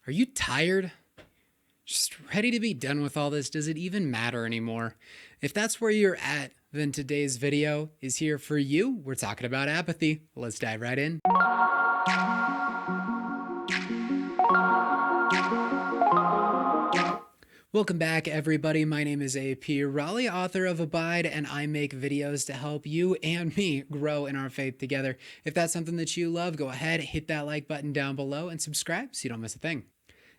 Are you tired? Just ready to be done with all this? Does it even matter anymore? If that's where you're at, then today's video is here for you. We're talking about apathy. Let's dive right in. Welcome back, everybody. My name is AP Raleigh, author of Abide, and I make videos to help you and me grow in our faith together. If that's something that you love, go ahead, hit that like button down below and subscribe so you don't miss a thing.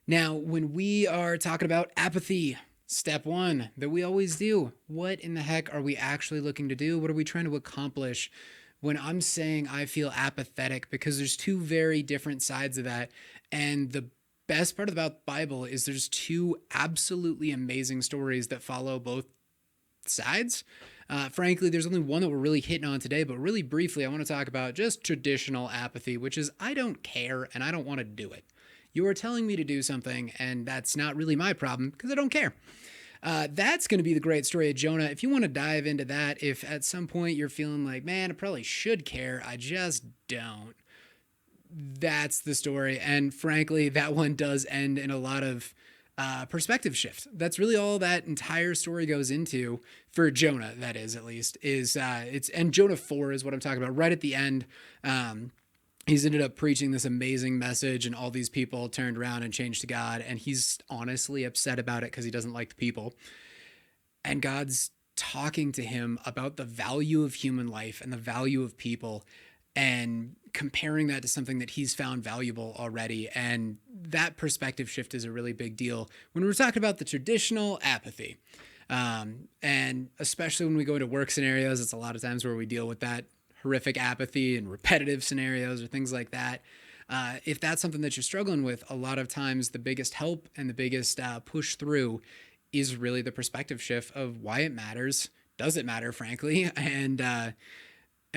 Now, when we are talking about apathy, step one that we always do, what in the heck are we actually looking to do? What are we trying to accomplish? When I'm saying I feel apathetic, because there's two very different sides of that. And the best part about the Bible is there's two absolutely amazing stories that follow both sides. Frankly, there's only one that we're really hitting on today, but really briefly, I want to talk about just traditional apathy, which is I don't care and I don't want to do it. You are telling me to do something, and that's not really my problem because I don't care. That's going to be the great story of Jonah. If you want to dive into that, if at some point you're feeling like, man, I probably should care, I just don't. That's the story. And frankly, that one does end in a lot of perspective shift. That's really all that entire story goes into for Jonah. That is, at least, is and Jonah 4 is what I'm talking about. Right at the end, he's ended up preaching this amazing message, and all these people turned around and changed to God. And he's honestly upset about it because he doesn't like the people. And God's talking to him about the value of human life and the value of people, and comparing that to something that he's found valuable already. And that perspective shift is a really big deal when we're talking about the traditional apathy. And especially when we go into work scenarios, it's a lot of times where we deal with that horrific apathy and repetitive scenarios or things like that. If that's something that you're struggling with, a lot of times the biggest help and the biggest push through is really the perspective shift of why it matters. Does it matter, frankly? And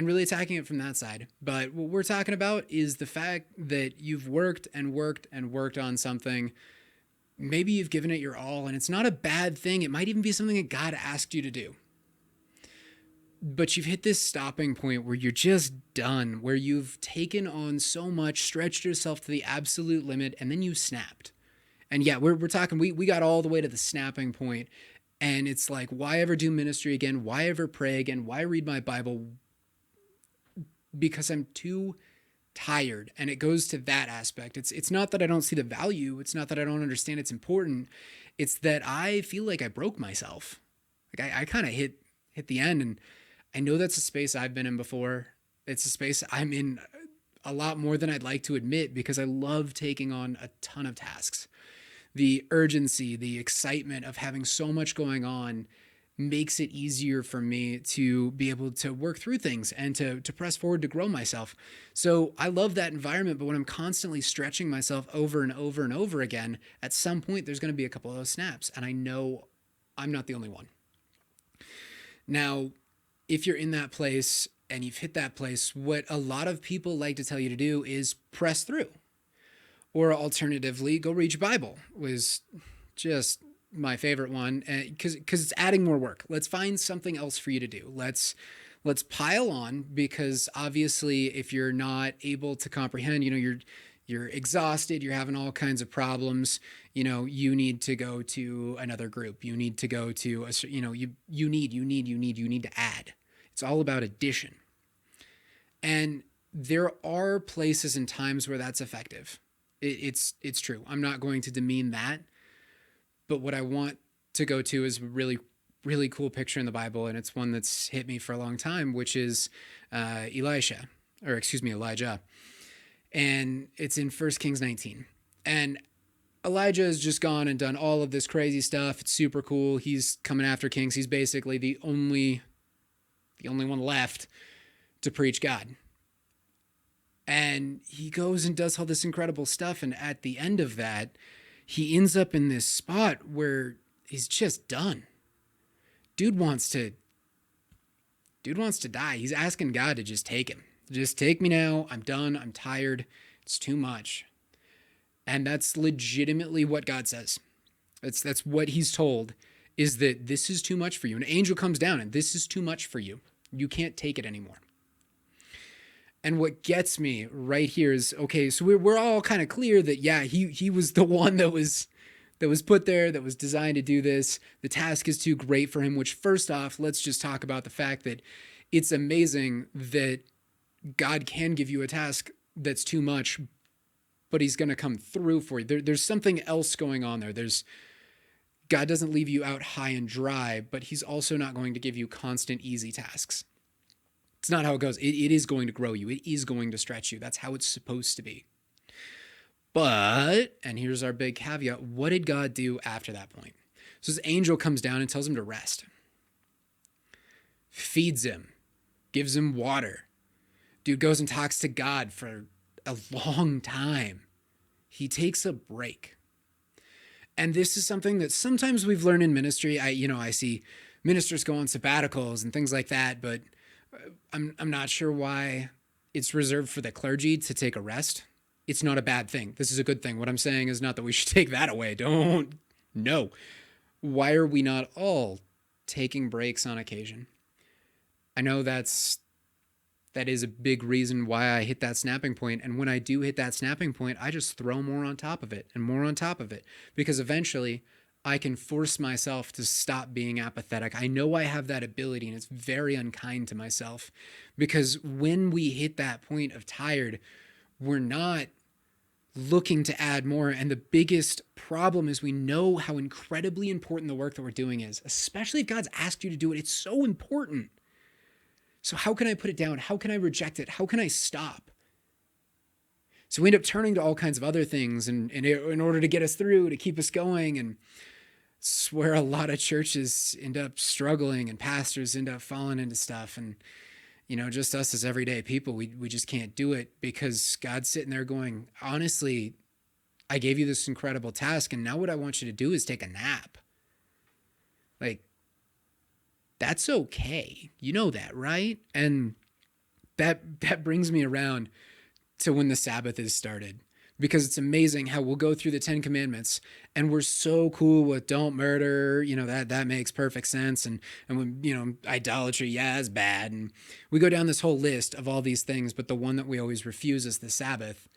really attacking it from that side. But what we're talking about is the fact that you've worked and worked and worked on something. Maybe you've given it your all, and it's not a bad thing. It might even be something that God asked you to do. But you've hit this stopping point where you're just done, where you've taken on so much, stretched yourself to the absolute limit, and then you snapped. And yeah, we're talking, we got all the way to the snapping point. And it's like, why ever do ministry again? Why ever pray again? Why read my Bible? Because I'm too tired. And it goes to that aspect. It's not that I don't see the value. It's not that I don't understand it's important. It's that I feel like I broke myself. Like I kind of hit the end. And I know that's a space I've been in before. It's a space I'm in a lot more than I'd like to admit, because I love taking on a ton of tasks. The urgency, the excitement of having so much going on makes it easier for me to be able to work through things and to press forward, to grow myself. So I love that environment, but when I'm constantly stretching myself over and over and over again, at some point there's going to be a couple of those snaps, and I know I'm not the only one. Now, if you're in that place and you've hit that place, what a lot of people like to tell you to do is press through. Or alternatively, go read your Bible, was just my favorite one, because it's adding more work. Let's find something else for you to do. Let's pile on, because obviously if you're not able to comprehend, you're exhausted, you're having all kinds of problems, you need to go to another group. You need to go to you need to add. It's all about addition. And there are places and times where that's effective. It's true. I'm not going to demean that. But what I want to go to is a really, really cool picture in the Bible, and it's one that's hit me for a long time, which is Elijah. And it's in 1 Kings 19. And Elijah has just gone and done all of this crazy stuff. It's super cool. He's coming after kings. He's basically the only one left to preach God. And he goes and does all this incredible stuff, and at the end of that, he ends up in this spot where he's just done. Dude wants to die. He's asking God to just take him. Just take me now. I'm done. I'm tired. It's too much. And that's legitimately what God says. That's what he's told, is that this is too much for you. An angel comes down and this is too much for you. You can't take it anymore. And what gets me right here is, okay, so we're all kind of clear that, yeah, he was the one that was put there, that was designed to do this. The task is too great for him, which, first off, let's just talk about the fact that it's amazing that God can give you a task that's too much, but he's going to come through for you. There's something else going on there. God doesn't leave you out high and dry, but he's also not going to give you constant, easy tasks. It's not how it goes. It is going to grow you. It is going to stretch you. That's how it's supposed to be. But, and here's our big caveat, what did God do after that point? So this angel comes down and tells him to rest, feeds him, gives him water. Dude goes and talks to God for a long time. He takes a break. And this is something that sometimes we've learned in ministry. I see ministers go on sabbaticals and things like that, but I'm not sure why it's reserved for the clergy to take a rest. It's not a bad thing. This is a good thing. What I'm saying is not that we should take that away. No. Why are we not all taking breaks on occasion? I know that is a big reason why I hit that snapping point. And when I do hit that snapping point, I just throw more on top of it and more on top of it, because eventually I can force myself to stop being apathetic. I know I have that ability, and it's very unkind to myself, because when we hit that point of tired, we're not looking to add more. And the biggest problem is we know how incredibly important the work that we're doing is, especially if God's asked you to do it. It's so important. So how can I put it down? How can I reject it? How can I stop? So we end up turning to all kinds of other things in order to get us through, to keep us going. And it's where a lot of churches end up struggling and pastors end up falling into stuff. And, just us as everyday people, we just can't do it, because God's sitting there going, honestly, I gave you this incredible task, and now what I want you to do is take a nap. Like, that's okay. You know that, right? And that brings me around to when the Sabbath is started, because it's amazing how we'll go through the 10 commandments and we're so cool with don't murder, that makes perfect sense. And when, idolatry, yeah, is bad. And we go down this whole list of all these things, but the one that we always refuse is the Sabbath,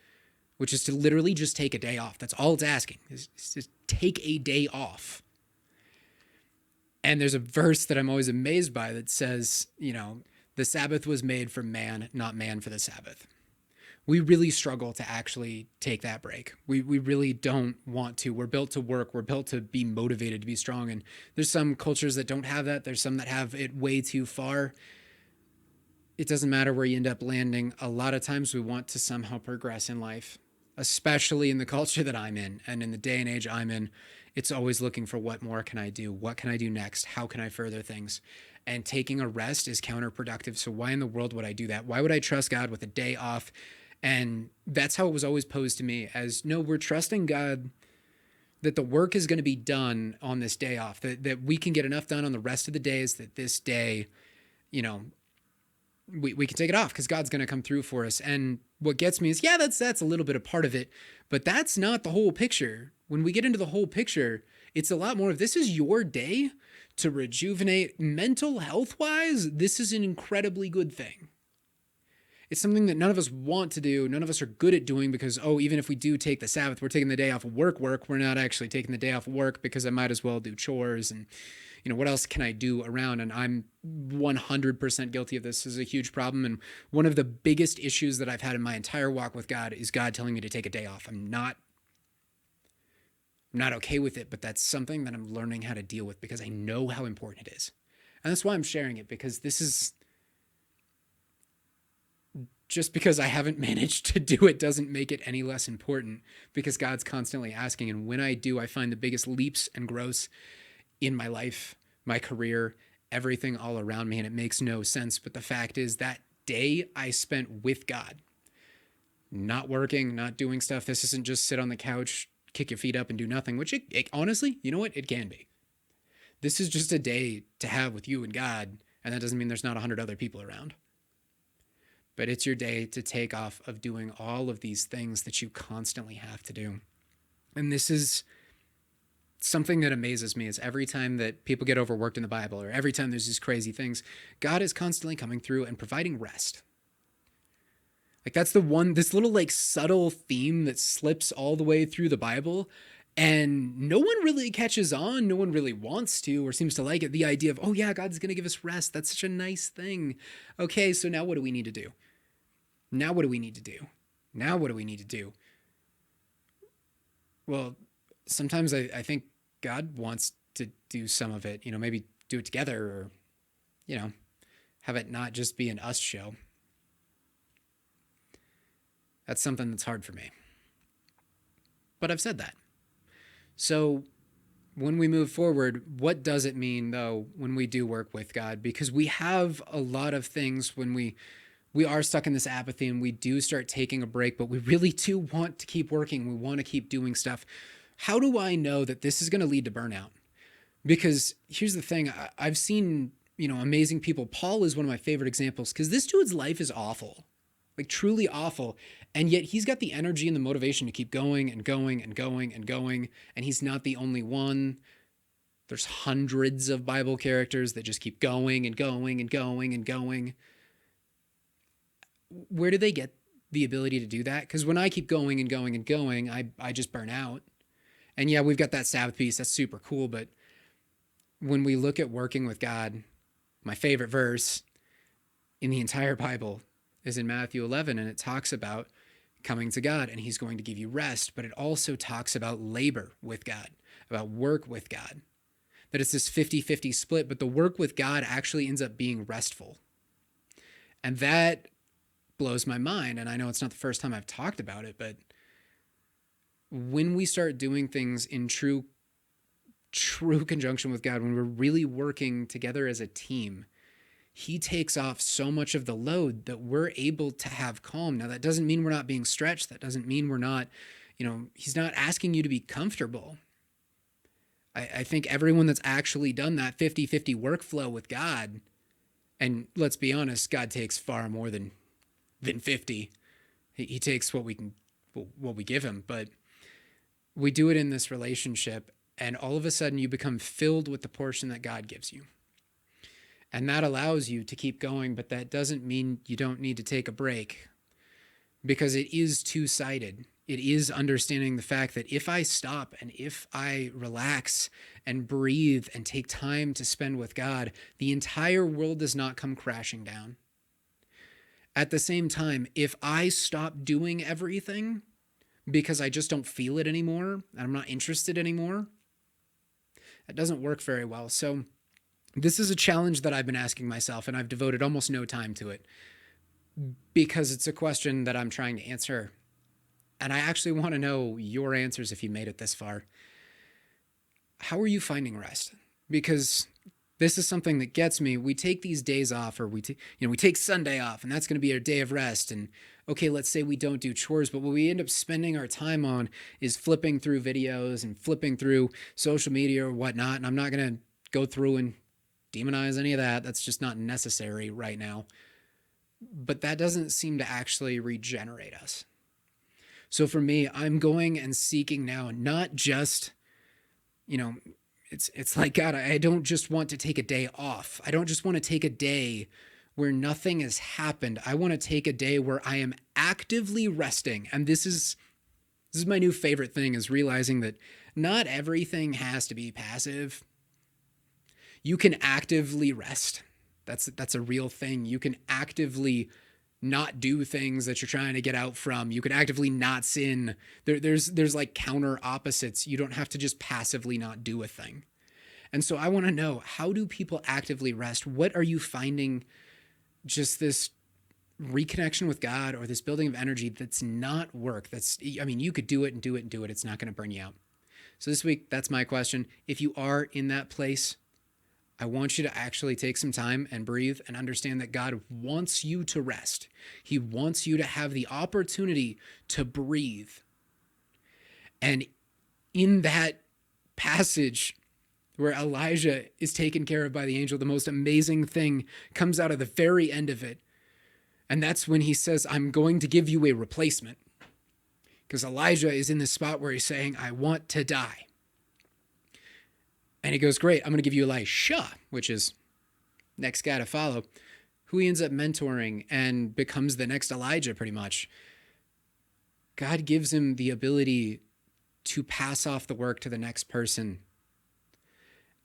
which is to literally just take a day off. That's all it's asking, is just take a day off. And there's a verse that I'm always amazed by that says, the Sabbath was made for man, not man for the Sabbath. We really struggle to actually take that break. We really don't want to. We're built to work. We're built to be motivated, to be strong. And there's some cultures that don't have that. There's some that have it way too far. It doesn't matter where you end up landing. A lot of times we want to somehow progress in life, especially in the culture that I'm in and in the day and age I'm in. It's always looking for what more can I do? What can I do next? How can I further things? And taking a rest is counterproductive. So why in the world would I do that? Why would I trust God with a day off? And that's how it was always posed to me, as, no, we're trusting God that the work is going to be done on this day off, that we can get enough done on the rest of the days that this day, we can take it off because God's going to come through for us. And what gets me is, yeah, that's a little bit a part of it, but that's not the whole picture. When we get into the whole picture, it's a lot more of, this is your day to rejuvenate mental health wise. This is an incredibly good thing. It's something that none of us want to do. None of us are good at doing, because, even if we do take the Sabbath, we're taking the day off of work. We're not actually taking the day off of work because I might as well do chores and, what else can I do around? And I'm 100% guilty of this. This is a huge problem. And one of the biggest issues that I've had in my entire walk with God is God telling me to take a day off. I'm not okay with it, but that's something that I'm learning how to deal with, because I know how important it is. And that's why I'm sharing it, because this is, just because I haven't managed to do it doesn't make it any less important, because God's constantly asking. And when I do, I find the biggest leaps and growths in my life, my career, everything all around me. And it makes no sense. But the fact is, that day I spent with God, not working, not doing stuff. This isn't just sit on the couch, kick your feet up and do nothing, which it honestly, you know what? It can be. This is just a day to have with you and God. And that doesn't mean there's not 100 other people around. But it's your day to take off of doing all of these things that you constantly have to do. And this is something that amazes me, is every time that people get overworked in the Bible, or every time there's these crazy things, God is constantly coming through and providing rest. Like that's the one, this little like subtle theme that slips all the way through the Bible. And no one really catches on. No one really wants to or seems to like it. The idea of, oh yeah, God's going to give us rest. That's such a nice thing. Okay, so now what do we need to do? Now what do we need to do? Now what do we need to do? Well, sometimes I think God wants to do some of it, maybe do it together or, have it not just be an us show. That's something that's hard for me. But I've said that. So when we move forward, what does it mean, though, when we do work with God? Because we have a lot of things when we are stuck in this apathy and we do start taking a break, but we really do want to keep working. We want to keep doing stuff. How do I know that this is going to lead to burnout? Because here's the thing. I've seen, amazing people. Paul is one of my favorite examples because this dude's life is awful, like truly awful. And yet he's got the energy and the motivation to keep going and going and going and going. And he's not the only one. There's hundreds of Bible characters that just keep going and going and going and going. Where do they get the ability to do that? Because when I keep going and going and going, I just burn out. And yeah, we've got that Sabbath piece. That's super cool. But when we look at working with God, my favorite verse in the entire Bible is in Matthew 11, and it talks about coming to God, and he's going to give you rest, but it also talks about labor with God, about work with God, that it's this 50-50 split, but the work with God actually ends up being restful. And that blows my mind, and I know it's not the first time I've talked about it, but when we start doing things in true conjunction with God, when we're really working together as a team, he takes off so much of the load that we're able to have calm. Now, that doesn't mean we're not being stretched. That doesn't mean we're not, he's not asking you to be comfortable. I think everyone that's actually done that 50-50 workflow with God, and let's be honest, God takes far more than 50. He takes what we give him, but we do it in this relationship, and all of a sudden you become filled with the portion that God gives you. And that allows you to keep going, but that doesn't mean you don't need to take a break, because it is two-sided. It is understanding the fact that if I stop and if I relax and breathe and take time to spend with God, the entire world does not come crashing down. At the same time, if I stop doing everything because I just don't feel it anymore and I'm not interested anymore, that doesn't work very well. So this is a challenge that I've been asking myself, and I've devoted almost no time to it because it's a question that I'm trying to answer. And I actually want to know your answers if you made it this far. How are you finding rest? Because this is something that gets me. We take these days off, or we take Sunday off, and that's going to be our day of rest. And okay, let's say we don't do chores, but what we end up spending our time on is flipping through videos and flipping through social media or whatnot. And I'm not going to go through and demonize any of that. That's just not necessary right now. But that doesn't seem to actually regenerate us. So for me, I'm going and seeking now, not just, it's like, God, I don't just want to take a day off. I don't just want to take a day where nothing has happened. I want to take a day where I am actively resting. And this is my new favorite thing, is realizing that not everything has to be passive. You can actively rest. That's a real thing. You can actively not do things that you're trying to get out from. You can actively not sin. There's like counter opposites. You don't have to just passively not do a thing. And so I want to know, how do people actively rest? What are you finding, just this reconnection with God or this building of energy that's not work? You could do it and do it and do it. It's not going to burn you out. So this week, that's my question. If you are in that place, I want you to actually take some time and breathe and understand that God wants you to rest. He wants you to have the opportunity to breathe. And in that passage where Elijah is taken care of by the angel, the most amazing thing comes out of the very end of it. And that's when he says, I'm going to give you a replacement. Because Elijah is in this spot where he's saying, I want to die. And he goes, great, I'm going to give you Elisha, which is next guy to follow, who he ends up mentoring and becomes the next Elijah pretty much. God gives him the ability to pass off the work to the next person.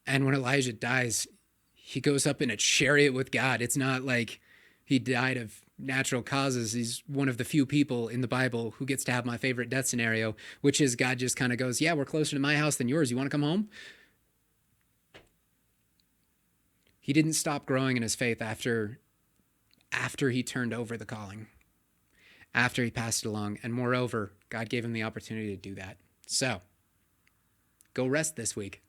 And when Elijah dies, he goes up in a chariot with God. It's not like he died of natural causes. He's one of the few people in the Bible who gets to have my favorite death scenario, which is God just kind of goes, yeah, we're closer to my house than yours. You want to come home? He didn't stop growing in his faith after he turned over the calling, after he passed it along. And moreover, God gave him the opportunity to do that. So go rest this week.